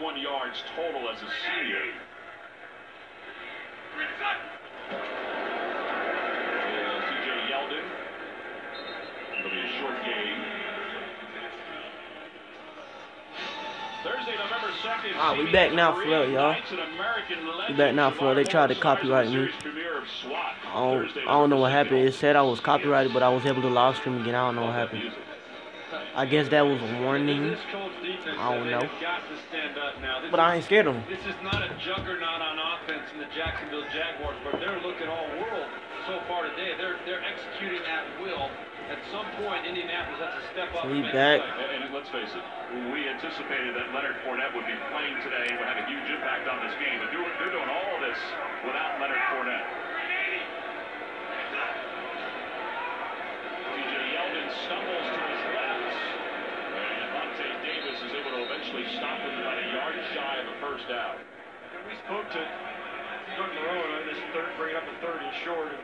141 yards total as a senior. C.J. Yeldon. It'll be a short game. Thursday, November 2nd. We back now for real, y'all. We back now for real. They tried to copyright me. I don't know what happened. It said I was copyrighted, but I was able to live stream again. I don't know what happened. I guess that was a warning. I don't know. But I ain't scared of them. This is not a juggernaut on offense in the Jacksonville Jaguars, but they're looking all world so far today. They're executing at will. At some point, Indianapolis has to step up. We back. And let's face it, we anticipated that Leonard Fournette would be playing today and would have a huge impact on this game. But they're doing all of this without Leonard Fournette. C.J. Yeldon stumbles to his left. And Monte Davis is able to eventually stop him about a yard shy of a first down. And we spoke to Doug Marone on this third, bringing up a third and short.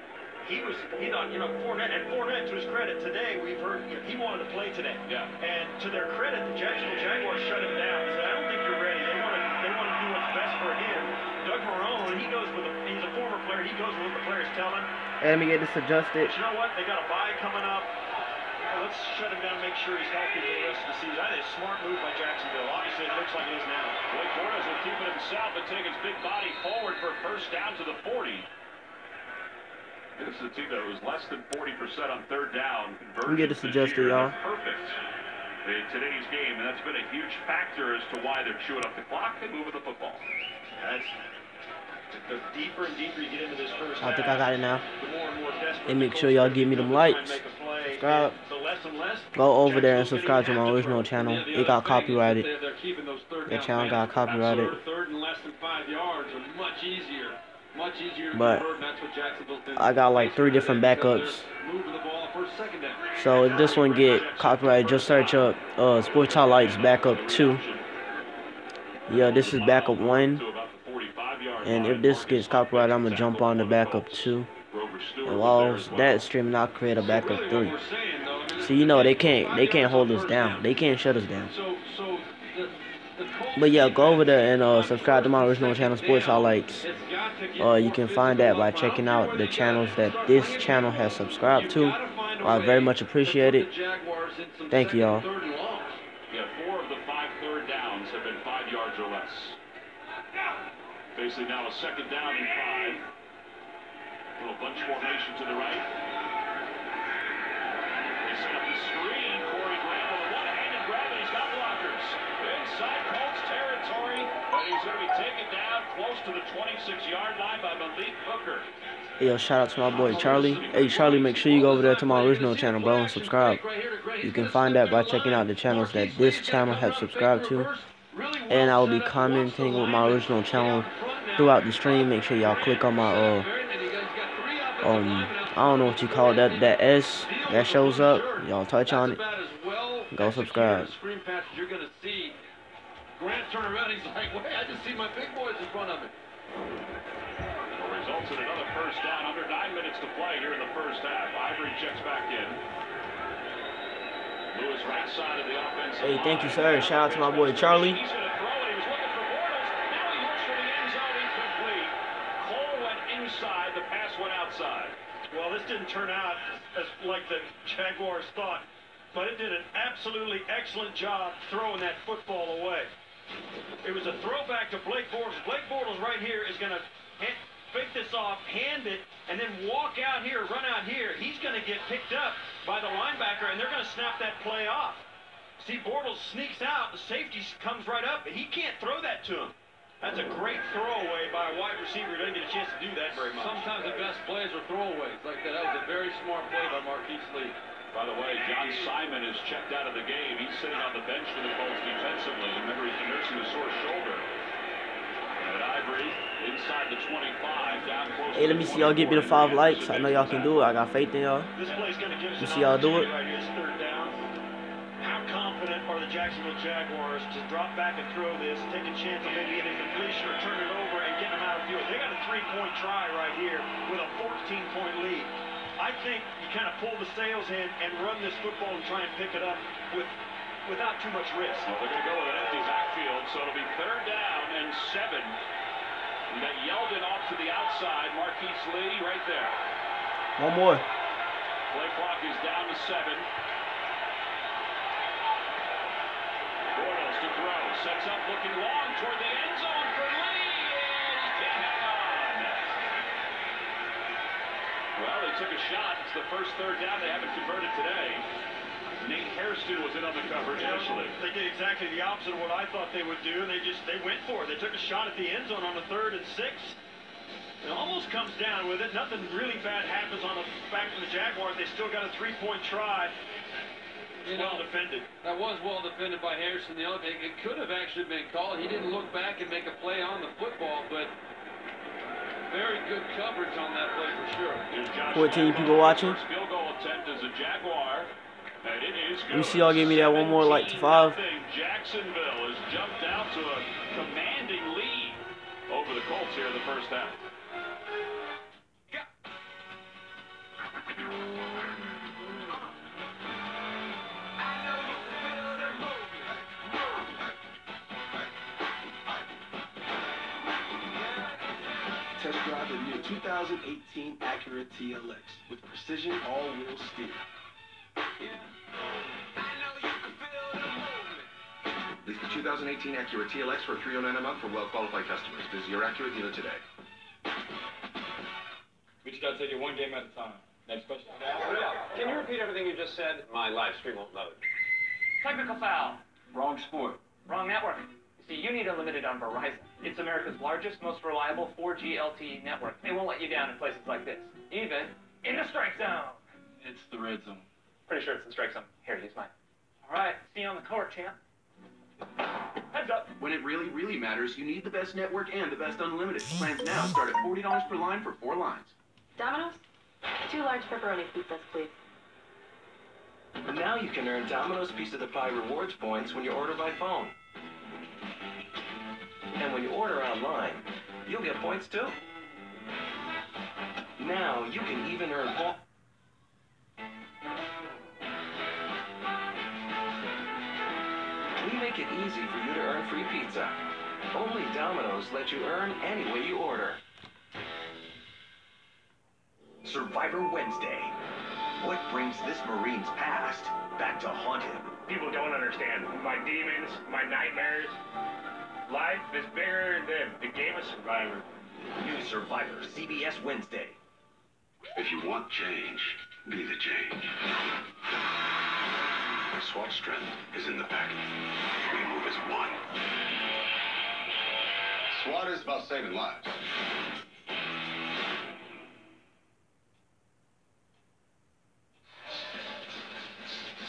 He thought, Fournette, to his credit, today we've heard he wanted to play today. Yeah. And to their credit, the Jacksonville Jaguars shut him down. He said, I don't think you're ready. They want to do what's best for him. Doug Marone, he's a former player. He goes with what the players tell him. Hey, let me get this adjusted. But you know what? They got a bye coming up. Let's shut him down and make sure he's healthy for the rest of the season. I think it's a smart move by Jacksonville. Obviously, it looks like it is now. Blake Bortles will keep it himself and take his big body forward for a first down to the 40. This is a team that was less than 40% on third down. We get this adjusted, y'all. Perfect in today's game, and that's been a huge factor as to why they're chewing up the clock and moving the football. That's the deeper and deeper you get into this first I think half, I got it now. the more and more desperate And make the sure coaches y'all are give me to them try and likes. make a play. Subscribe. So less and less, Go over there and Jacksonville's subscribe to getting my after original it. channel. The It got other thing is copyrighted. they're keeping those third That down channel got passes. copyrighted. Third and less than 5 yards are much easier. Much easier to But convert, and that's what Jacksonville's been. I got like 3 different backups. Moving the ball first, second down. So if this one get copyrighted, just search up Sports Highlights Backup 2. Yeah, this is Backup 1. And if this gets copyrighted, I'm gonna jump on the Backup 2. And while that's streaming, I'll create a Backup 3. So you know they can't hold us down. They can't shut us down. But yeah, go over there and subscribe to my original channel, Sports Highlights. You can find that by checking out the channels that this channel has subscribed to. I very much appreciate it. Thank you, y'all. Yeah, 4 of the 5 third downs have been 5 yards or less. Basically now a second down and 5. Little bunch formation to the right. They set up the screen. Corey Graham with a one-handed grab, and he's got blockers. Inside Colts territory, but he's going to be taken down close to the 26-yard line by Malik Hooker. Hey, yo, shout out to my boy Charlie. Hey, Charlie, make sure you go over there to my original channel, bro, and subscribe. You can find that by checking out the channels that this channel has subscribed to. And I will be commenting with my original channel throughout the stream. Make sure y'all click on my I don't know what you call that S that shows up. Y'all touch on it. Go subscribe. Grant turn around, he's like, wait, I just see my big boys in front of me. Results in another first down. Under 9 minutes to play here in the first half. Ivory checks back in. Lewis right side of the offense. Hey, thank you, sir. Shout out to my boy Charlie. He's going to throw it. He was looking for Bortles. Now he looks for the end zone, incomplete. Cole went inside. The pass went outside. Well, this didn't turn out as like the Jaguars thought, but it did an absolutely excellent job throwing that football away. It was a throwback to Blake Bortles. Blake Bortles right here is going to fake this off, hand it, and then walk out here, run out here. He's going to get picked up by the linebacker, and they're going to snap that play off. See, Bortles sneaks out. The safety comes right up, but he can't throw that to him. That's a great throwaway by a wide receiver who doesn't get a chance to do that very much. Sometimes the best plays are throwaways like that. That was a very smart play by Marquise Lee. By the way, John Simon is checked out of the game. He's sitting on the bench for the Colts defensively. Remember, he's been nursing a sore shoulder. And Ivory inside the 25, down close. Hey, let me see y'all get me the 5 likes. I know y'all can do it. I got faith in y'all. This play's going to give us You see y'all do it? right here, this third down. How confident are the Jacksonville Jaguars to drop back and throw this, take a chance of maybe getting completion or turn it over and getting them out of field? They got a 3-point try right here with a 14-point lead. I think you kind of pull the sails in and run this football and try and pick it up with without too much risk. Well, they're going to go with an empty backfield, so it'll be 3rd down and 7. You got Yeldon off to the outside. Marquise Lee right there. One more. Play clock is down to 7. Bortles to throw. Sets up looking long toward the end zone for Lee. And he can't hang on. Well, they took a shot. It's the first 3rd down. They haven't converted today. Nate Hairston was in on the coverage initially. They did exactly the opposite of what I thought they would do, and they went for it. They took a shot at the end zone on the 3rd and 6. It almost comes down with it. Nothing really bad happens on the back of the Jaguars. They still got a 3-point try. Well defended. That was well defended by Harrison. The other thing, it could have actually been called. He didn't look back and make a play on the football, but very good coverage on that play for sure. 14 people watching. First field goal attempt as a Jaguar. And it is good. Let me see y'all give me that one more like to 5. Jacksonville has jumped out to a commanding lead over the Colts here in the first half. Test drive the new 2018 Acura TLX with precision all-wheel steer. Lease the 2018 Acura TLX for $309 a month for well-qualified customers. Visit your Acura dealer today. We just gotta take it one game at a time. Next question. Can you repeat everything you just said? My live stream won't load. Technical foul. Wrong sport. Wrong network. You see, you need unlimited on Verizon. It's America's largest, most reliable 4G LTE network. They won't let you down in places like this, even in the strike zone. It's the red zone. Pretty sure it's the strike zone. Here, use mine. All right, see you on the court, champ. Heads up. When it really, really matters, you need the best network and the best unlimited. Plans now start at $40 per line for 4 lines. Domino's? 2 large pepperoni pizzas, please. Now you can earn Domino's Piece of the Pie rewards points when you order by phone. And when you order online, you'll get points too. Now you can even earn points. We make it easy for you to earn free pizza. Only Domino's lets you earn any way you order. Survivor Wednesday. What brings this Marine's past back to haunt him? People don't understand. My demons, my nightmares. Life is bigger than them. The game of Survivor. New Survivor, CBS Wednesday. If you want change, be the change. SWAT strength is in the package. We move as one. SWAT is about saving lives.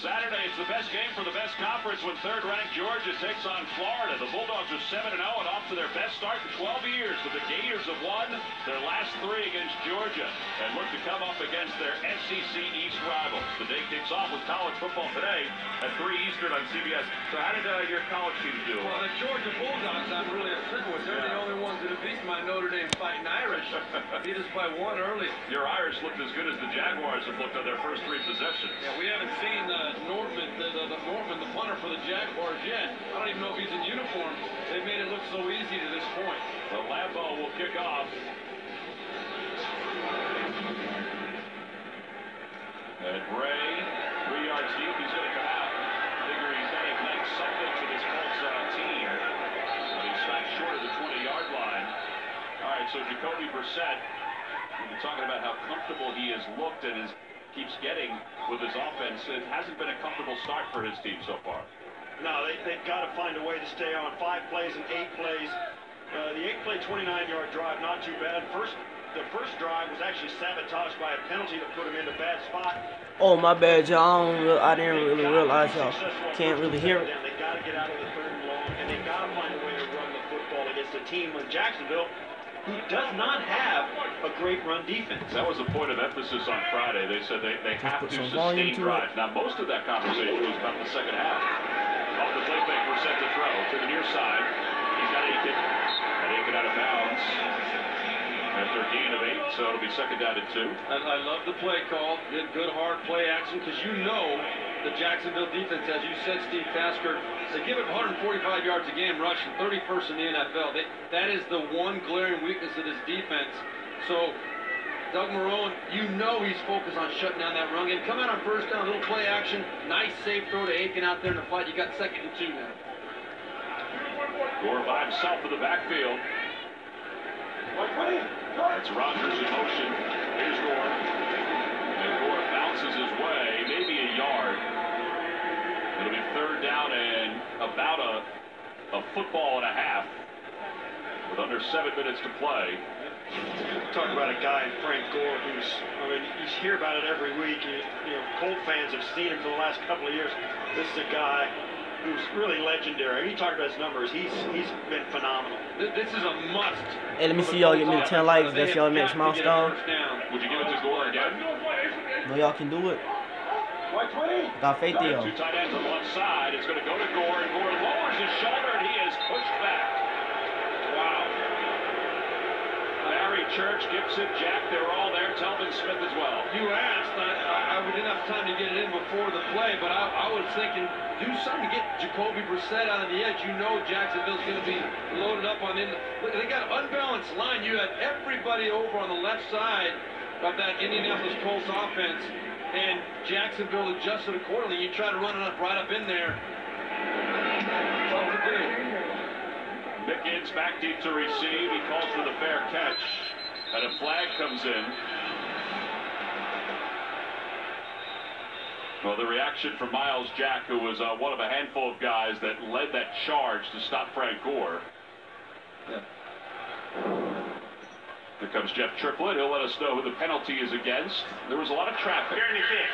Saturday, it's the best game for the best conference when 3rd-ranked Georgia takes on Florida. The Bulldogs are 7-0 and off to their best start in 12 years. But the Gators have won their last 3 against Georgia and look to come up against their SEC East rivals. The day kicks off with college football today at 3 Eastern on CBS. So how did your college teams do? Well, the Georgia Bulldogs, I'm really upset with. They're the only ones that have beat my Notre Dame Fighting Irish. Beat us by 1 early. Your Irish looked as good as the Jaguars have looked on their first 3 possessions. Yeah, we haven't seen Norman, the punter for the Jaguars yet. I don't even know if he's in uniform. They made it look so easy to this point. The Lambeau will kick off. And Bray, 3 yards deep, he's going to come out. Figure he's got to ignite something to this Colts team. But he's stopped short of the 20-yard line. All right, so Jacoby Brissett, we've been talking about how comfortable he has looked and keeps getting with his offense. It hasn't been a comfortable start for his team so far. No, they've got to find a way to stay on 5 plays and 8 plays. The 8-play, 29-yard drive, not too bad. The first drive was actually sabotaged by a penalty that put him in a bad spot. Oh, my bad, y'all. I didn't really realize y'all can't really hear it. They got to get out of the 3rd and long, and they got to find a way to run the football against a team in Jacksonville who does not have a great run defense. That was a point of emphasis on Friday. They said they have to sustain drives. Now, most of that conversation was about the second half. Off the play fake, Brissett to throw to the near side. He's got Aiken. And Aiken out of bounds after a gain of 8, so it'll be 2nd down and 2. I love the play call. Good hard play action, because you know the Jacksonville defense, as you said, Steve Tasker, they give it 145 yards a game rushing, 31st in the NFL. That is the one glaring weakness of this defense. So Doug Marrone, you know he's focused on shutting down that run game. Come out on first down, a little play action, nice safe throw to Aiken out there in the fight. You got 2nd and 2 now. Gore by himself in the backfield. That's Rodgers in motion. Here's Gore. And Gore bounces his way, maybe a yard. It'll be 3rd down and about a football and a half with under 7 minutes to play. Talk about a guy, Frank Gore, who's, I mean, you hear about it every week. You know, Colt fans have seen him for the last couple of years. This is a guy who's really legendary. You talk about his numbers, he's been phenomenal. This is a must. Hey, let me see y'all get me to 10 likes. That's y'all next milestone. Would you give it to Gore again? No, y'all can do it. Got faith in y'all. 2 tight ends on one side. It's going to go to Gore, and Gore lowers his shoulder, and he is pushed back. Wow. Larry, Church, Gibson, Jack, they were all there. Telvin Smith as well. You asked. I didn't have time to get it in before the play, but I was thinking, do something to get Jacoby Brissett out of the edge. You know Jacksonville's going to be loaded up on in. Look, they got an unbalanced line. You had everybody over on the left side of that Indianapolis Colts offense, and Jacksonville adjusted accordingly. You try to run it up right up in there. Tough to do. Mickens back deep to receive. He calls for the fair catch, and a flag comes in. Well, the reaction from Miles Jack, who was one of a handful of guys that led that charge to stop Frank Gore. Yeah. Here comes Jeff Triplett. He'll let us know who the penalty is against. There was a lot of traffic. Here in the kick.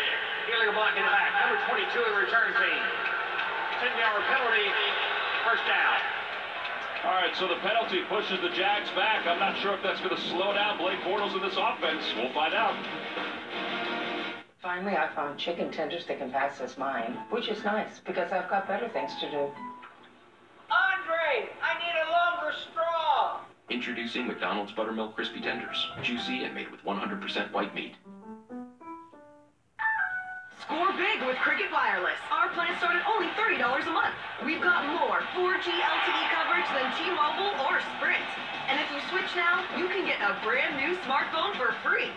Illegal block in the back. Number 22 in the return team. 10-yard penalty. First down. All right, so the penalty pushes the Jags back. I'm not sure if that's going to slow down Blake Bortles in this offense. We'll find out. Finally, I found chicken tenders that can pass as mine, which is nice because I've got better things to do. Andre, I need a longer straw. Introducing McDonald's Buttermilk Crispy Tenders. Juicy and made with 100% white meat. Score big with Cricket Wireless. Our plans start at only $30 a month. We've got more 4G LTE coverage than T-Mobile or Sprint. And if you switch now, you can get a brand new smartphone for free.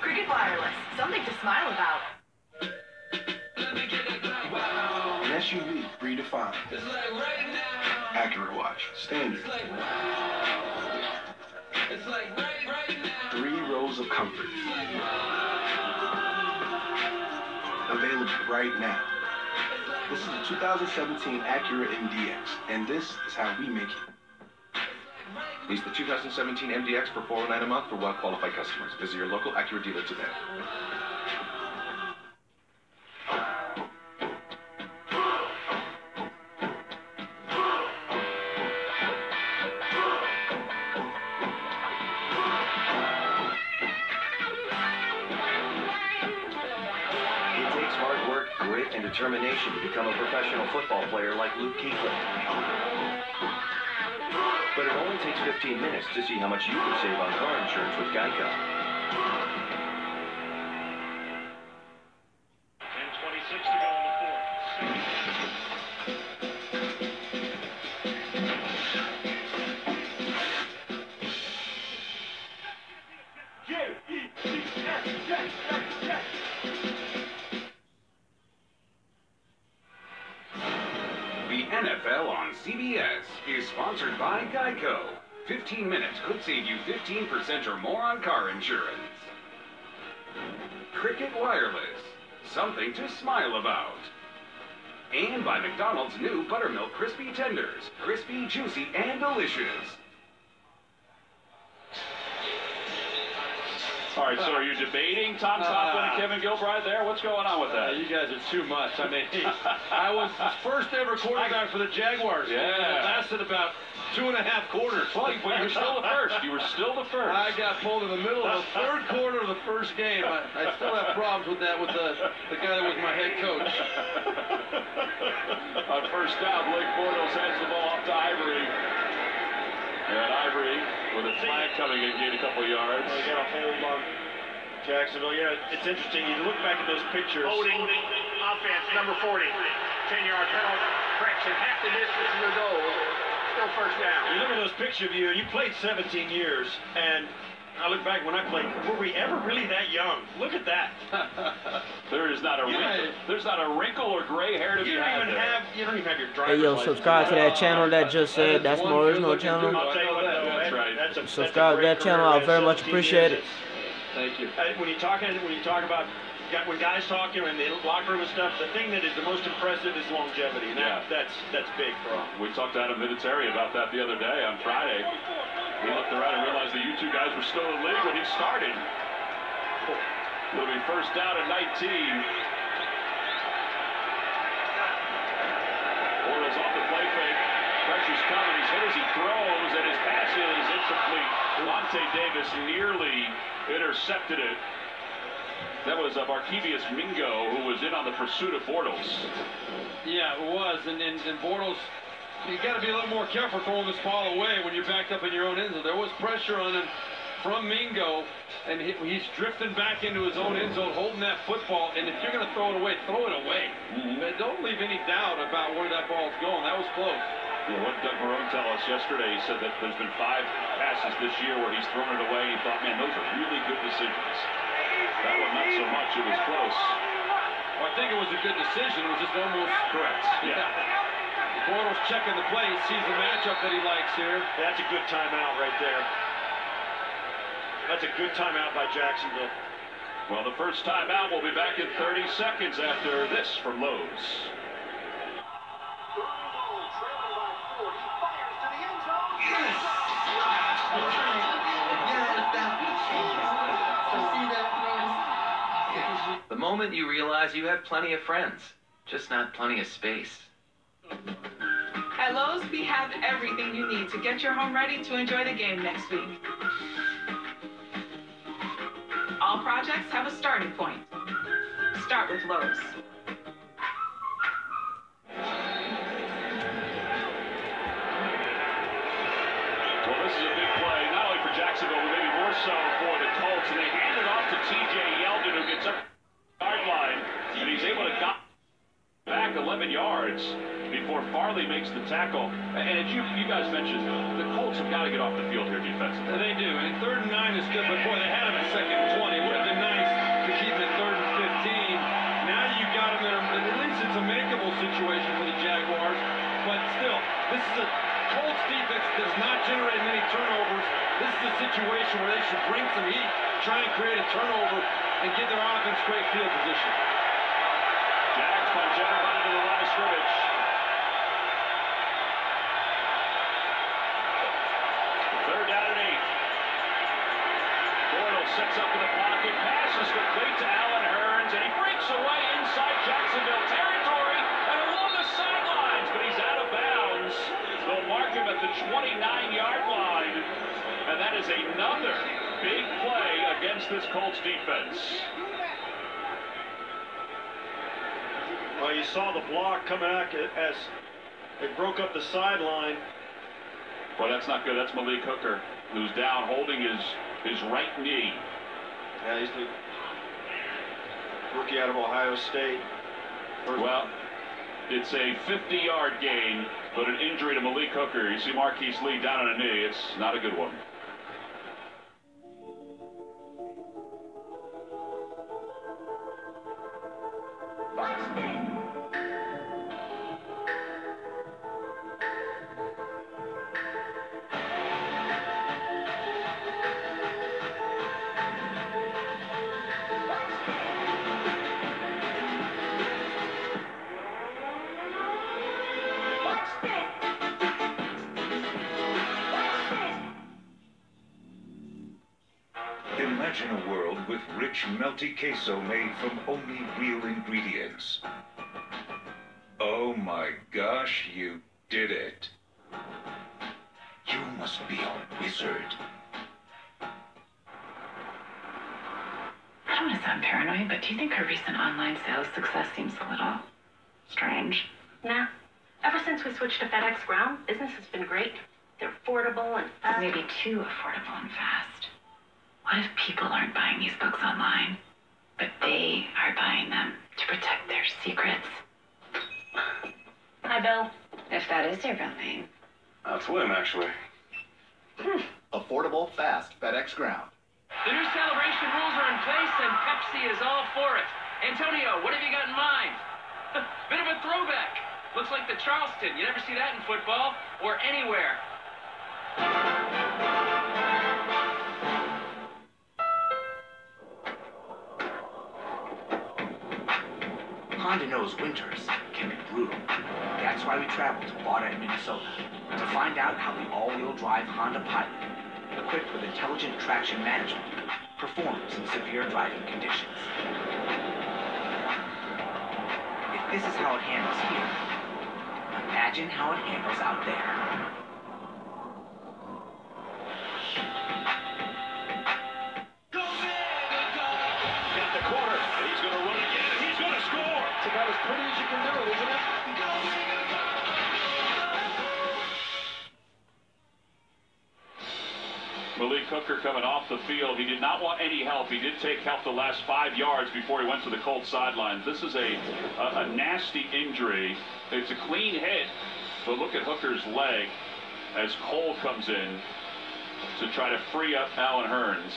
Cricket Wireless, something to smile about. An SUV, redefined. Acura watch, standard. 3 rows of comfort. Available right now. This is the 2017 Acura MDX, and this is how we make it. Lease the 2017 MDX for $409 a month for well-qualified customers. Visit your local Acura dealer today. It takes hard work, grit, and determination to become a professional football player like Luke Kuechly. But it only takes 15 minutes to see how much you can save on car insurance with Geico. 10:26 to go in the fourth. The NFL on CBS is sponsored by Geico. 15 minutes could save you 15% or more on car insurance. Cricket Wireless, something to smile about. And by McDonald's new Buttermilk Crispy Tenders. Crispy, juicy, and delicious. All right, so are you debating Tom Coughlin and Kevin Gilbride there? What's going on with that? You guys are too much. I mean, I was his first ever quarterback for the Jaguars. Yeah. It lasted about 2.5 quarters. Well, you were still the first. You were still the first. I got pulled in the middle of the third quarter of the first game. I still have problems with that with the guy that was my head coach. On first down, Blake Bortles hands the ball off to Ivory. And Ivory, with a flag coming in, gained a couple of yards. They got a hold on Jacksonville. Yeah, it's interesting. You look back at those pictures. offense, number 40. 10-yard penalty, correction, half the distance to the goal. Still first down. You look at those pictures of you, you played 17 years, and I look back when I played, were we ever really that young? Look at that. There is not a wrinkle. There's not a wrinkle or gray hair to be had there. You don't even have your driver's Hey, yo, license. subscribe to that channel that just said. That's my original channel. I'll tell you what, though, That's right. Subscribe to that channel. I very much appreciate it. Thank you. When you talk about when guys talking in the locker room and stuff, the thing that is the most impressive is longevity. And that's big for them. We talked to Adam Vinatieri about that the other day on Friday. He looked around and realized that you two guys were still in the league when he started. It'll be first down at 19. Bortles off the play fake. Pressure's coming. He's hit as he throws, and his pass is incomplete. Vontae Davis nearly intercepted it. That was Markevius Mingo, who was in on the pursuit of Bortles. Yeah, it was. And Bortles, you got to be a little more careful throwing this ball away when you're backed up in your own end zone. There was pressure on him from Mingo, and he's drifting back into his own end zone, holding that football. And if you're going to throw it away, throw it away. Don't leave any doubt about where that ball's going. That was close. Yeah, what did Doug Marrone tell us yesterday? He said that there's been 5 passes this year where he's thrown it away. He thought, man, those are really good decisions. That one, not so much. It was close. Well, I think it was a good decision. It was just almost correct. Yeah. Bortles checking the play. He sees the matchup that he likes here. That's a good timeout right there. That's a good timeout by Jacksonville. Well, the first timeout will be back in 30 seconds after this from Lowe's. The moment you realize you have plenty of friends, just not plenty of space. At Lowe's, we have everything you need to get your home ready to enjoy the game next week. All projects have a starting point. Start with Lowe's. Well, this is a big play, not only for Jacksonville, but maybe more so for the Colts. And they hand it off to T.J. Yeldon, who gets up the yard line, and he's able to got back 11 yards before Farley makes the tackle. And as you guys mentioned, the Colts have got to get off the field here defensively. They do. And 3rd and 9 is good, but boy, they had him at 2nd and 20. It would have been nice to keep him at 3rd and 15. Now you got him in at least it's a makeable situation for the Jaguars. But still, this is a Colts defense does not generate many turnovers. This is a situation where they should bring some heat, try and create a turnover, and give their offense great field position. Jags punch everybody to the line of scrimmage. Third down and 8. Bortles sets up in the pocket, passes complete to Allen Hurns, and he breaks away inside Jacksonville territory and along the sidelines, but he's out of bounds. They'll mark him at the 29-yard line, and that is another big play against this Colts defense. Well, you saw the block coming out as it broke up the sideline. Well, that's not good. That's Malik Hooker, who's down holding his right knee. Yeah, he's the rookie out of Ohio State. Well, it's a 50-yard gain, but an injury to Malik Hooker. You see Marquise Lee down on a knee. It's not a good one. Imagine a world with rich, melty queso made from only real ingredients. Oh my gosh, you did it. You must be a wizard. I don't want to sound paranoid, but do you think her recent online sales success seems a little strange? Nah. Ever since we switched to FedEx Ground, business has been great. They're affordable and fast. Maybe too affordable and fast. What if people aren't buying these books online? but they are buying them to protect their secrets. Hi, Bill. If that is your real name. That's William, actually. Affordable, fast FedEx Ground. The new celebration rules are in place, and Pepsi is all for it. Antonio, what have you got in mind? Bit of a throwback. Looks like the Charleston. You never see that in football or anywhere. Honda knows winters can be brutal. That's why we traveled to Bada in Minnesota to find out how the all-wheel drive Honda Pilot, equipped with intelligent traction management, performs in severe driving conditions. If this is how it handles here, imagine how it handles out there. Got the corner, and he's going to run again, and he's going to score. It's about as pretty as you can do it, isn't it? Malik Hooker coming off the field. He did not want any help. He did take help the last 5 yards before he went to the Colts sidelines. This is a nasty injury. It's a clean hit, but look at Hooker's leg as Cole comes in to try to free up Allen Hurns.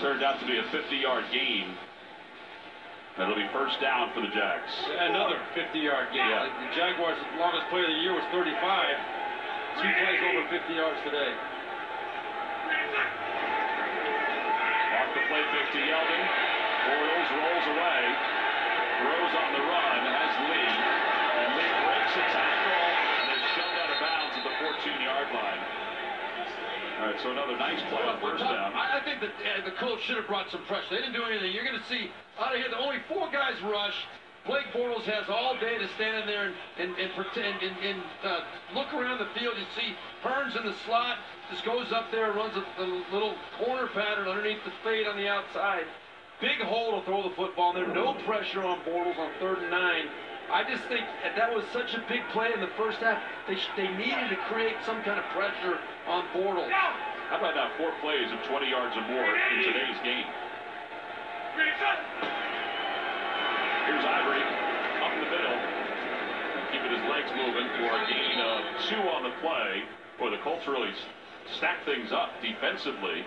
Turned out to be a 50-yard gain. That'll be first down for the Jags. Another 50-yard gain. Yeah. The Jaguars' longest play of the year was 35. 2 plays over 50 yards today. Off the play fake to Yeldon. Bortles rolls away. Throws on the run. Has Lee. And Lee breaks a tackle and is shoved out of bounds at the 14-yard line. All right, so another nice play on first down. I think that the Colts should have brought some pressure. They didn't do anything. You're going to see out of here, only 4 guys rush. Blake Bortles has all day to stand in there and pretend and look around the field. You see Hurns in the slot, just goes up there, runs a little corner pattern underneath the fade on the outside. Big hole to throw the football in there. No pressure on Bortles on 3rd and 9. I just think that was such a big play in the first half. They needed to create some kind of pressure on Bortles. How about now 4 plays of 20 yards or more in today's game? Here's Ivory up the middle, keeping his legs moving for a gain of 2 on the play. Boy, the Colts really stacked things up defensively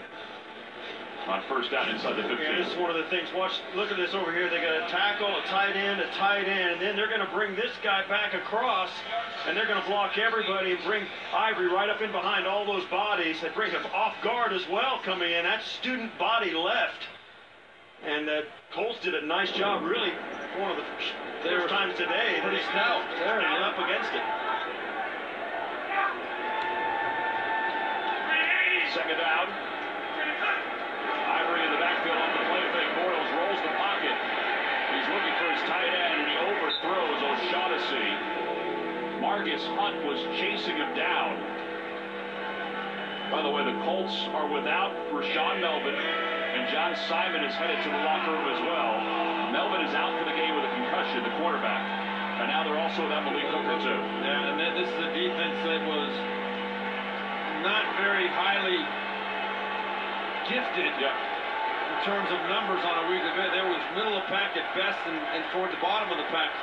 on first down inside the 15. Yeah, this is one of the things. Look at this over here. They got a tackle, a tight end, and then they're going to bring this guy back across, and they're going to block everybody and bring Ivory right up in behind all those bodies. They bring him off guard as well coming in. That student body left. And Colts did a nice job, really, one of the first times today. Pretty stout. They're up against it. Second down. Ivory in the backfield on the play fake. Bortles rolls the pocket. He's looking for his tight end, and he overthrows O'Shaughnessy. Marcus Hunt was chasing him down. By the way, the Colts are without Rashawn Melvin, and John Simon is headed to the locker room as well. Melvin is out for the game with a concussion, the quarterback. And now they're also without Malik Hooker, too. Yeah, and this is a defense that was not very highly gifted in terms of numbers on a weekly basis. They was middle of pack at best and toward the bottom of the pack.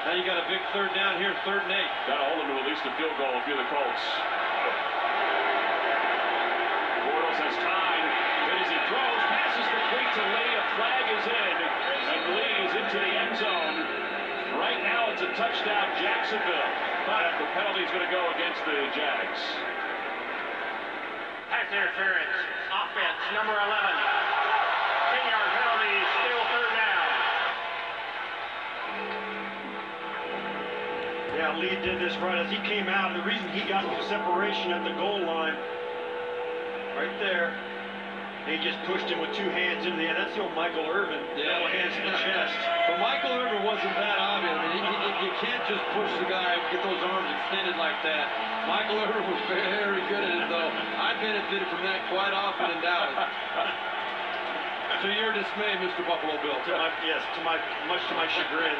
Now you got a big 3rd down here, 3rd and 8. Got to hold them to at least a field goal if you're the Colts. Bortles has time. Then as he throws, passes complete to Lee. A flag is in, and Lee is into the end zone. Right now it's a touchdown, Jacksonville. But the penalty is going to go against the Jags. Pass interference. Offense, number 11. 10-yard penalty, still 3rd down. Yeah, Lee did this right as he came out. The reason he got separation at the goal line, right there, he just pushed him with 2 hands into the end. That's the old Michael Irvin. Yeah, hands in the chest. But Michael Irvin wasn't that obvious. I mean, you can't just push the guy, get those arms extended like that. Michael Irvin was very good at it, though. I benefited from that quite often in Dallas. To your dismay, Mr. Buffalo Bill. Much to my chagrin.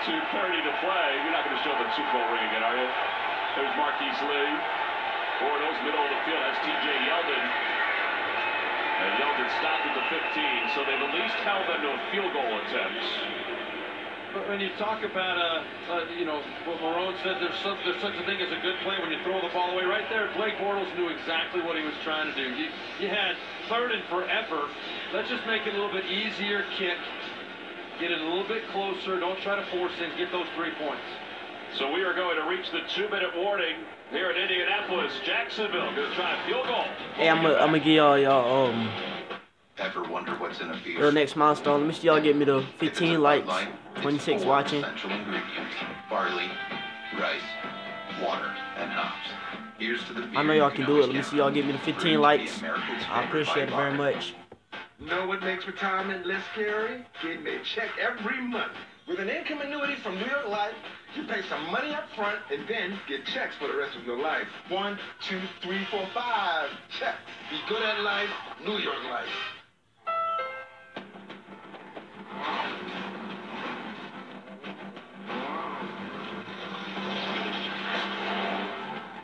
2:30 to play. You're not going to show the Super Bowl ring again, are you? There's Marquise Lee. Bortles, middle of the field. That's T.J. Yeldon. And Yeldon stopped at the 15, so they've at least held them to a field goal attempt. But when you talk about, you know, what Marone said, there's such a thing as a good play when you throw the ball away. Right there, Blake Bortles knew exactly what he was trying to do. You had third and forever. Let's just make it a little bit easier kick. Get it a little bit closer. Don't try to force it. Get those 3 points. So we are going to reach the 2-minute warning here in Indianapolis. Jacksonville going to try a field goal. Hey, I'm gonna give y'all Ever wonder what's in a beer? the next milestone. Let me see y'all get me to 15 likes, 26 watching. Essential ingredients: barley, rice, water, and hops. Here's to the beer. I know y'all can do it. Let me see y'all get me to 15 likes. I appreciate it very much. Know what makes retirement less scary? Getting a check every month. With an income annuity from New York Life, you pay some money up front and then get checks for the rest of your life. 1, 2, 3, 4, 5 checks. Be good at life, New York Life.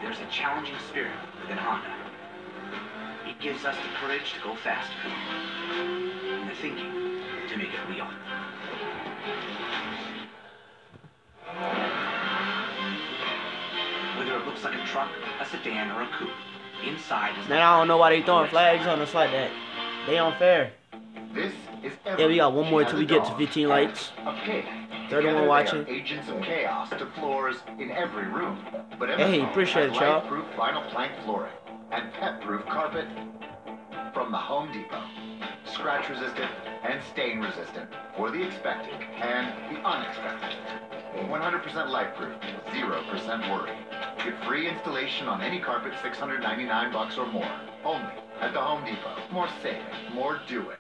There's a challenging spirit within Honda. It gives us the courage to go faster, and the thinking to make it real. Whether it looks like a truck, a sedan, or a coupe, inside is... Man, I don't know why they throwing flags on us like that. They unfair. This is Yeah, we got one more till we get to 15 likes. 31 watching. Agents of chaos to floors in every room. But Hey, appreciate it, y'all. Light-proof vinyl plank flooring and pet-proof carpet from the Home Depot. Scratch-resistant and stain-resistant for the expected and the unexpected. 100% light-proof, 0% worry. Get free installation on any carpet, $699 or more. Only at the Home Depot. More saving, more doing.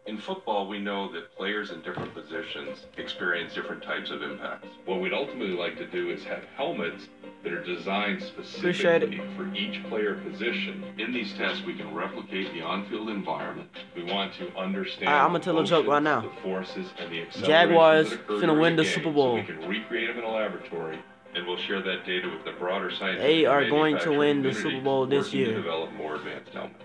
In football, we know that players in different positions experience different types of impacts. What we'd ultimately like to do is have helmets that are designed specifically for each player position. In these tests, we can replicate the on-field environment. We want to understand I'm gonna tell a joke right now. the forces and the accelerations Jaguars that occur finna during win the game, Super Bowl. So we can recreate them in a laboratory, and we'll share that data with the broader scientific They are and going to manufacturing win the community Super Bowl this working to year. develop more advanced helmets.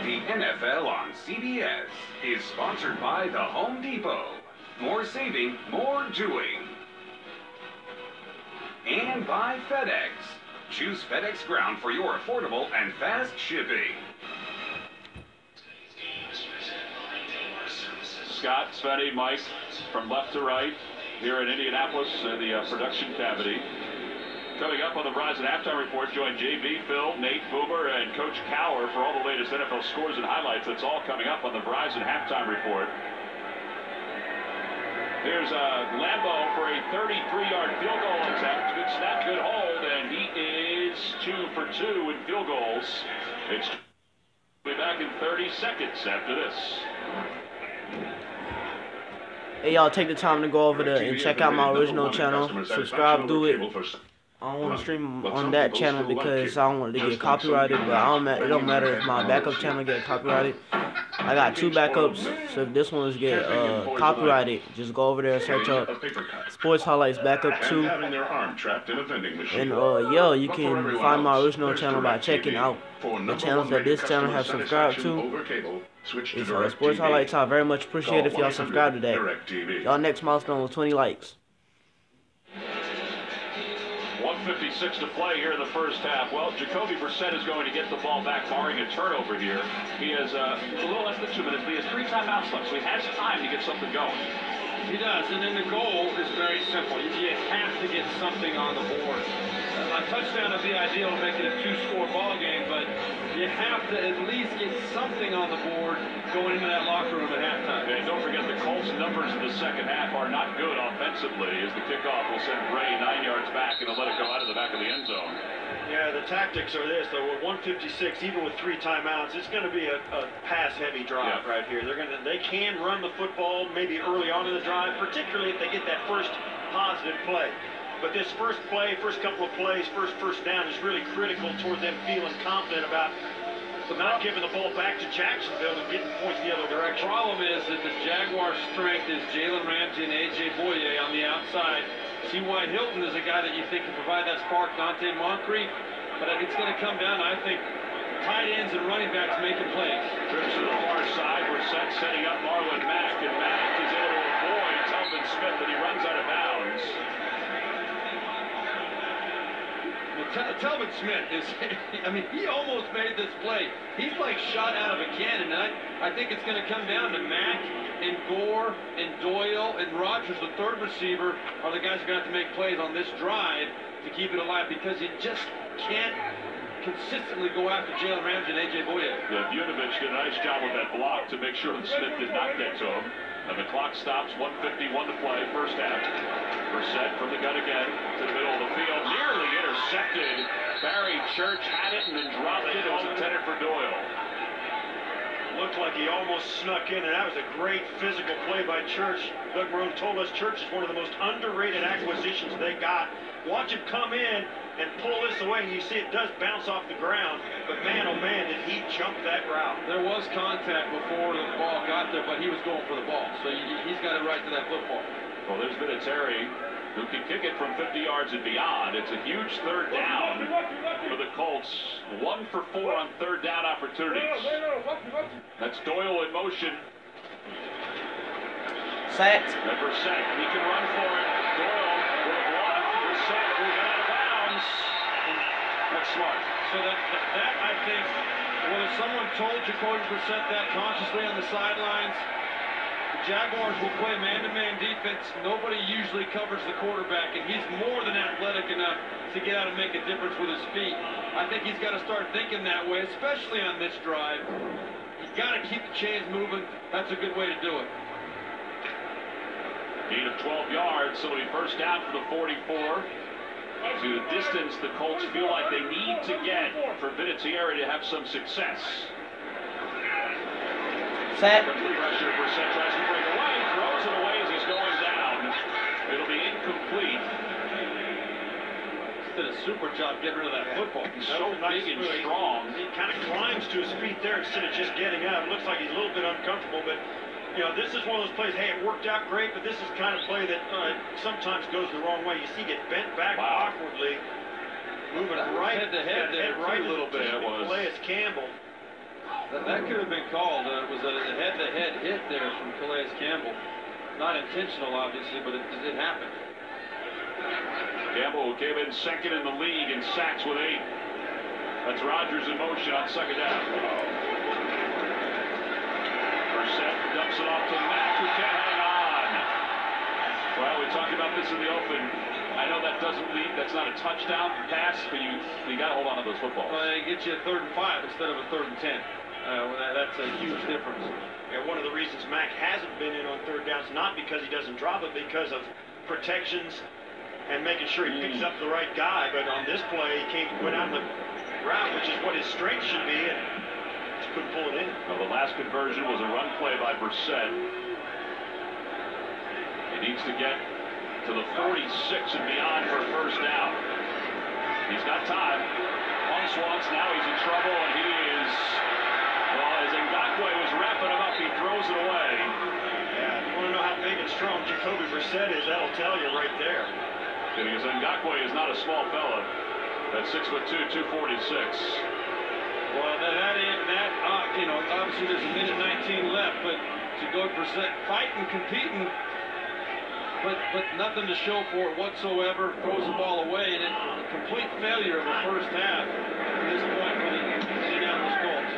The NFL on CBS is sponsored by the Home Depot. More saving, more doing. And by FedEx. Choose FedEx Ground for your affordable and fast shipping. Scott, Svenny, Mike, from left to right here in Indianapolis in the production cavity. Coming up on the Verizon Halftime Report, join JB, Phil, Nate, Boomer, and Coach Cower for all the latest NFL scores and highlights. That's all coming up on the Verizon Halftime Report. Here's Lambeau for a 33-yard field goal attempt. Good snap, good hold, and he is 2 for 2 in field goals. It's be back in 30 seconds after this. Hey, y'all, take the time to go over there and check out my original channel. Subscribe, do it. I don't want to stream on that channel because I don't want it to get copyrighted, but it don't matter if my backup channel get copyrighted. I got 2 backups, so if this one's get copyrighted, just go over there, search up Sports Highlights Backup 2. And yeah, you can find my original channel by checking out the channels that this channel has subscribed to. It's Sports Highlights. I very much appreciate it if y'all subscribe to that. Y'all next milestone was 20 likes. 1:56 to play here in the first half. Well, Jacoby Brissett is going to get the ball back, barring a turnover here. He has a little less than 2 minutes, but he has 3 timeouts left, so he has time to get something going. He does, and then the goal is very simple. You have to get something on the board. A touchdown would be ideal to make it a 2-score ball game, but you have to at least get something on the board going into that locker room at halftime. And don't forget the Colts' numbers in the second half are not good offensively, as the kickoff will send Ray 9 yards back and they'll let it go out of the back of the end zone. Yeah, the tactics are this, though. With 1:56, even with 3 timeouts, it's going to be a pass-heavy drive right here. They can run the football maybe early on in the drive, particularly if they get that first positive play. But this first play, first couple of plays, first down is really critical toward them feeling confident about not giving the ball back to Jacksonville and getting points the other direction. The problem is that the Jaguars' strength is Jalen Ramsey and A.J. Boye on the outside. T.Y. Hilton is a guy that you think can provide that spark. Dante Moncrief. But it's going to come down, I think, tight ends and running backs making plays. Trips to the far side. Brissett setting up Marlon Mack, and Mack is able to avoid Telvin Smith, but he runs out of bounds. Telvin Smith is, I mean, he almost made this play. He's like shot out of a cannon. And I think it's going to come down to Mack and Gore and Doyle and Rogers, the third receiver, are the guys who are going to have to make plays on this drive to keep it alive, because you just can't consistently go after Jalen Ramsey and A.J. Boye. Yeah, Vunovich did a nice job with that block to make sure that Smith did not get to him. And the clock stops, 1:51 to play, first half. Brissett from the gun again to the middle of the field, nearly intercepted. Barry Church had it and then dropped it. It was intended for Doyle. Looked like he almost snuck in, and that was a great physical play by Church. Doug Marone told us Church is one of the most underrated acquisitions they got. Watch him come in and pull this away, and you see it does bounce off the ground, but man, oh man, did he jump that route. There was contact before the ball got there, but he was going for the ball, so he's got it right to that football. Well, there's Vinatieri, who can kick it from 50 yards and beyond. It's a huge third down for the Colts. 1 for 4 on third down opportunities. That's Doyle in motion. Sacked. And Brissett, he can run for it. Doyle with a block. Brissett will get out of bounds. That's smart. So that I think, whether someone told Jacoby Brissett that consciously on the sidelines, the Jaguars will play man-to-man defense. Nobody usually covers the quarterback, and he's more than athletic enough to get out and make a difference with his feet. I think he's got to start thinking that way, especially on this drive. You've got to keep the chains moving. That's a good way to do it. Gain of 12 yards, so it'll be first down for the 44. To the distance the Colts feel like they need to get for Vinatieri to have some success. Sack. Pressure, Brissett tries to break away, throws it away as he's going down. It'll be incomplete. Did a super job getting rid of that football. He's so big and strong. He kind of climbs to his feet there instead of just getting up. It looks like he's a little bit uncomfortable, but you know, this is one of those plays, hey, it worked out great, but this is the kind of play that sometimes goes the wrong way. You see get bent back awkwardly, moving right head-to-head there right a little bit. It was. Play as Campbell. That could have been called. It was a head-to-head hit there from Calais Campbell. Not intentional, obviously, but it happened. Campbell came in second in the league in sacks with 8. That's Rodgers in motion on second down. Brissett dumps it off to Mack, who can't hang on. Well, we talked about this in the open. I know that doesn't lead, that's not a touchdown pass, but you got to hold on to those footballs. Well, it gets you a 3rd and 5 instead of a 3rd and 10. That's a huge difference. And one of the reasons Mack hasn't been in on third downs, not because he doesn't drop it, because of protections and making sure he picks up the right guy. But on this play, he went out on the route, which is what his strength should be, and just couldn't pull it in. Well, the last conversion was a run play by Brissett. He needs to get to the 46 and beyond for a first down. He's got time. Punts once, now he's in trouble, and he is, well, as Ngakoue was wrapping him up, he throws it away. Yeah, you want to know how big and strong Jacoby Brissett is, that'll tell you right there. Because Ngakoue is not a small fella. That's 6'2", 246. Well, you know, obviously there's a minute 19 left, but Jacoby Brissett fighting, competing, but nothing to show for it whatsoever. Throws the ball away, and it's a complete failure of a first half at this point for the Indianapolis Colts.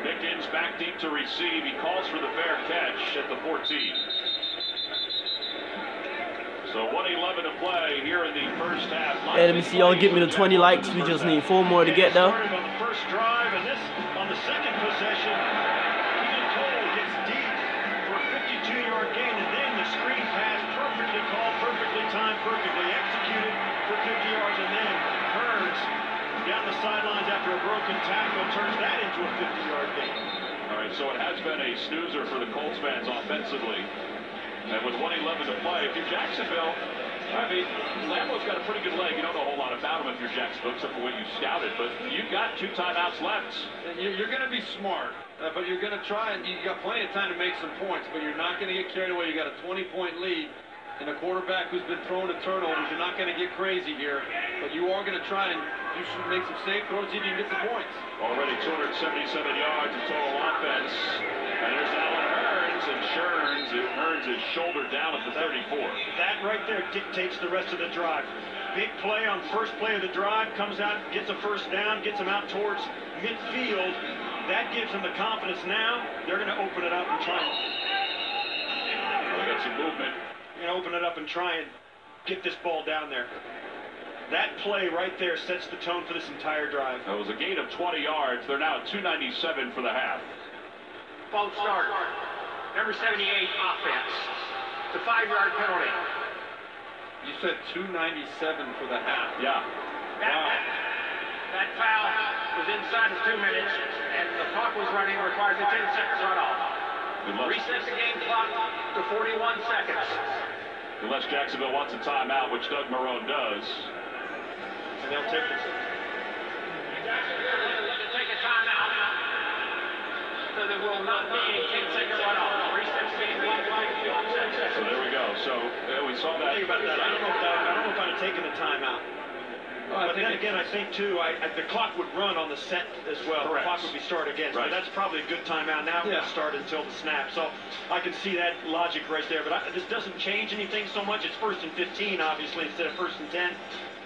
Dickens back deep to receive. He calls for the fair catch at the 14. So 1:11 to play here in the first half. Hey, let me see y'all get me the 20 likes. We just need 4 more to get there. On the first drive, and this on the second possession, Keelan Cole gets deep for a 52-yard gain, and then the screen pass, perfectly called, perfectly timed, perfectly executed for 50 yards, and then Hearns down the sidelines after a broken tackle turns that into a 50-yard gain. All right, so it has been a snoozer for the Colts fans offensively. And with 1:11 to play, if you're Jacksonville, I mean, Lambeau's got a pretty good leg. You don't know a whole lot about him if you're Jacksonville, except for what you scouted. But you've got 2 timeouts left. You're going to be smart, but you're going to try, and you got plenty of time to make some points, but you're not going to get carried away. You got a 20-point lead, And a quarterback who's been thrown to turnovers, you're not going to get crazy here, but you are going to try and make some safe throws so you can get some points. Already 277 yards of total offense. And there's Allen Hurns, and Hurns is shouldered down at the 34. That right there dictates the rest of the drive. Big play on first play of the drive, comes out, gets a first down, gets them out towards midfield. That gives them the confidence now. They're going to open it up and try and... They got some movement. You're going to open it up and try and get this ball down there. That play right there sets the tone for this entire drive. That was a gain of 20 yards. They're now at 297 for the half. False start. Number 78, offense. The 5-yard penalty. You said 297 for the half. Yeah. That foul was inside of 2 minutes, and the clock was running, requires a 10-second runoff. Reset the game clock to 41 seconds. Unless Jacksonville wants a timeout, which Doug Marrone does. And they'll take it. Take a timeout. So there will not be a 10-second runoff. Reset the game clock to 41 seconds. So there we go. So we saw that. Think about that. I don't know if I'd have taken the timeout. But then again, I think too, the clock would run on the set as well. Correct. The clock would be started again. So that's probably a good timeout. Now it won't start until the snap. So I can see that logic right there. But this doesn't change anything so much. It's 1st and 15, obviously, instead of 1st and 10.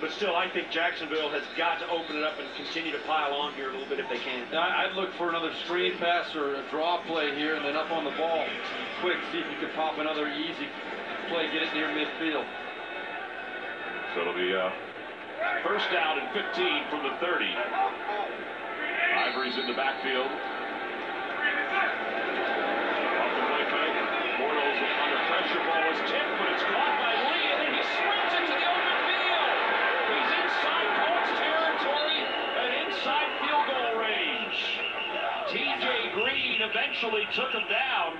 But still, I think Jacksonville has got to open it up and continue to pile on here a little bit if they can. I'd look for another screen pass or a draw play here, and then up on the ball quick, see if you can pop another easy play, get it near midfield. So it'll be first down and 15 from the 30. Ivory's in the backfield. Off the play fake. Bortles under pressure. Ball is tipped, but it's caught by Lee, and then he sprints into the open field. He's inside Colts territory and inside field goal range. T.J. Green eventually took him down.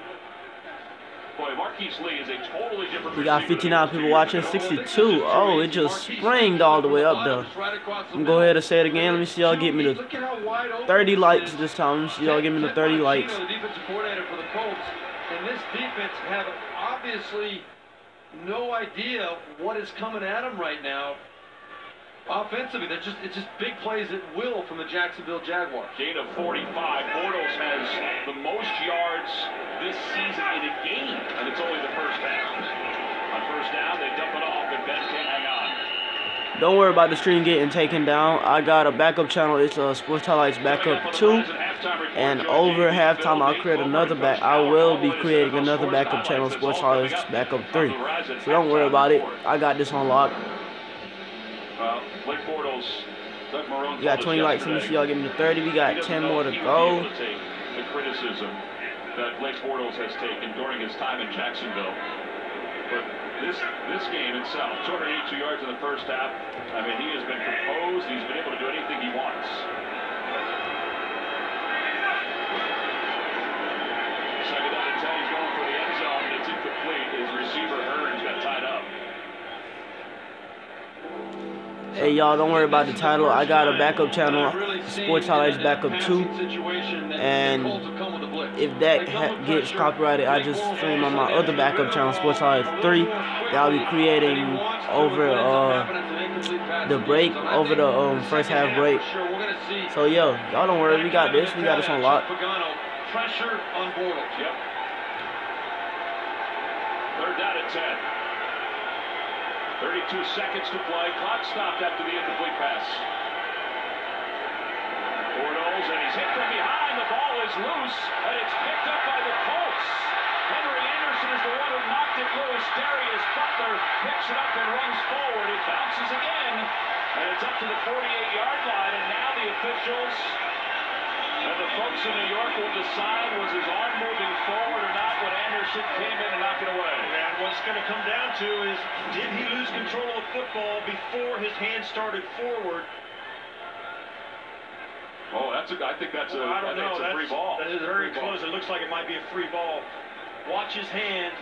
Boy, Marquise Lee is a totally different. We got 59 people watching, 62. Oh, it just spranged all the way up there. I'm going to go ahead and say it again. Let me see y'all get me to 30 likes this time. Let me see y'all get me to 30 likes. The defensive coordinator for the Colts, and this defense have obviously no idea what is coming at them right now. Offensively, it's just big plays at will from the Jacksonville Jaguars. Gain of 45. Bortles has the most yards this season in a game, and it's only the first down. On first down, they dump it off, and Ben can't hang on. Don't worry about the stream getting taken down. I got a backup channel. It's Sports Highlights Backup 2. And over halftime, I'll create another I will be creating another backup channel, Sports Highlights Backup 3. So don't worry about it. I got this on lock. Blake Bortles, Doug Marrone. We got 20 likes. Let me see y'all give me to 30. We got 10 more to go. The criticism that Blake Bortles has taken during his time in Jacksonville. But this game itself, 282 yards in the first half. I mean, he has been composed. He's been able to do anything he wants. Second down and 10. He's going for the end zone, and it's incomplete. His receiver Hurns got tied up. Hey y'all, don't worry about the title. I got a backup channel, Sports Highlights Backup 2, and if that gets copyrighted, I just stream on my other backup channel, Sports Highlights 3, that I'll be creating over the break, over the first half break. So yo, y'all don't worry, we got this on lock. Pressure on Bortles. Yep. Third down and 10. 32 seconds to play. Clock stopped after the incomplete pass. Bortles, and he's hit from behind. The ball is loose, and it's picked up by the Colts. Henry Anderson is the one who knocked it loose. Darius Butler picks it up and runs forward. It bounces again, and it's up to the 48-yard line. And now the officials and the folks in New York will decide, was his arm moving forward or not when Anderson came in and knocked it away. And what it's going to come down to is, did he lose control of the football before his hand started forward? Oh, I think that's a free ball. That is very close. It looks like it might be a free ball. Watch his hand.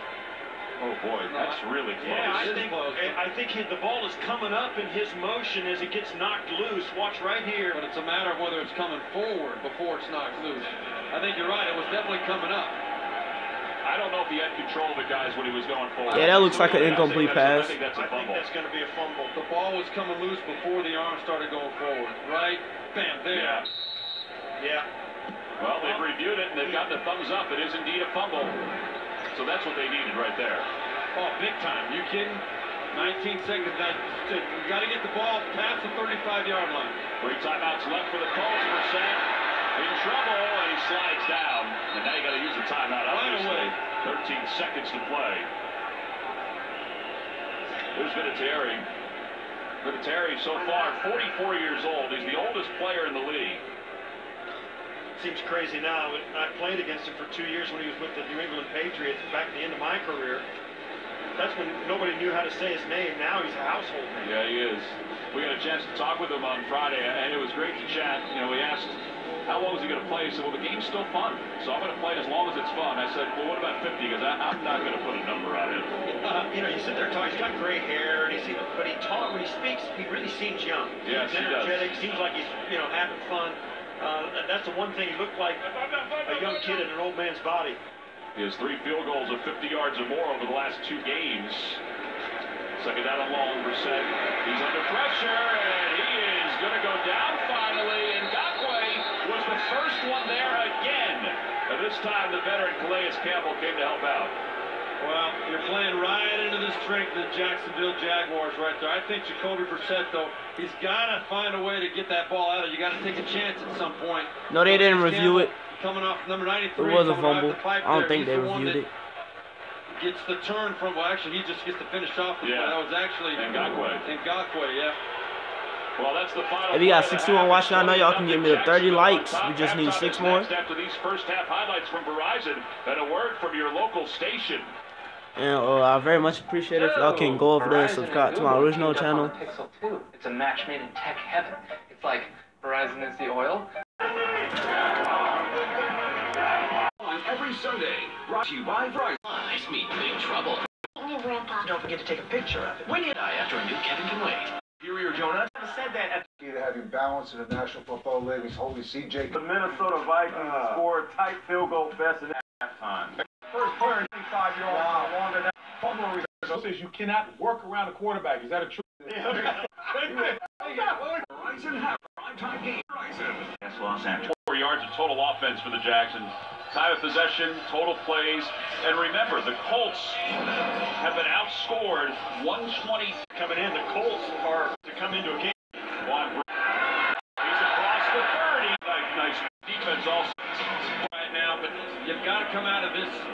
Oh boy, that's really close. Yeah, I think the ball is coming up in his motion as it gets knocked loose. Watch right here. But it's a matter of whether it's coming forward before it's knocked loose. I think you're right. It was definitely coming up. I I don't know if he had control of it, guys, when he was going forward. Yeah, that looks like an incomplete pass. I think that's a fumble. That's going to be a fumble. The ball was coming loose before the arm started going forward. Right? Bam, there. Yeah. Well, they've reviewed it, and they've gotten a thumbs up. It is indeed a fumble. So that's what they needed right there. Oh, big time. You kidding? 19 seconds. You got to get the ball past the 35-yard line. 3 timeouts left for the Colts. Brissett in trouble, and he slides down. And now you got to use the timeout. Right away. 13 seconds to play. Here's Vinatieri. Vinatieri so far 44 years old. He's the oldest player in the league. Seems crazy now. I played against him for 2 years when he was with the New England Patriots back at the end of my career. That's when nobody knew how to say his name. Now he's a household name. Yeah, he is. We got a chance to talk with him on Friday, and it was great to chat. You know, we asked, how long is he going to play? He said, well, the game's still fun, so I'm going to play as long as it's fun. I said, well, what about 50? Because I'm not going to put a number on it. You know, you sit there talking, he's got gray hair, and but when he speaks, he really seems young. Yes, he's energetic, seems like he's, you know, having fun. That's the one thing, he looked like a young kid in an old man's body. He has 3 field goals of 50 yards or more over the last 2 games. Second down and long, Brissett. He's under pressure, and he is going to go down finally. And Ngakoue was the first one there again. And this time, the veteran Calais Campbell came to help out. Well, you're playing right into the strength of the Jacksonville Jaguars right there. I think Jacoby Brissett, though, he's got to find a way to get that ball out of it. You got to take a chance at some point. No, they didn't review it. Coming off number 93. It was a fumble. I don't think they reviewed it. Gets the turn from, well, actually, he just gets to finish off the play. That was actually Ngakoue, yeah. Well, that's the final. If you got 61 watching, I know y'all can give me the 30 likes. We just need 6 more. After these first half highlights from Verizon, and a word from your local station. And I very much appreciate it if y'all can go over there and subscribe to my original channel. Pixel 2. It's a match made in tech heaven. It's like Verizon is the oil. Every Sunday, brought to you by Verizon. I meet big trouble. Don't forget to take a picture of it. When you die after a new Kevin can wait. Superior Jonah. I said that. To have him balance in the National Football League. He's holding CJ. The Minnesota Vikings scored a tight field goal fest in halftime. First player 25 yards longer than fumble reserve says you cannot work around a quarterback. Is that a truth? Verizon have primetime game. Verizon. That's Los Angeles. 4 yards of total offense for the Jacksons. Time of possession, total plays, and remember, the Colts have been outscored 120. Coming in, the Colts are to come into a game. He's across the 30. Nice defense also Right now, but you've got to come out of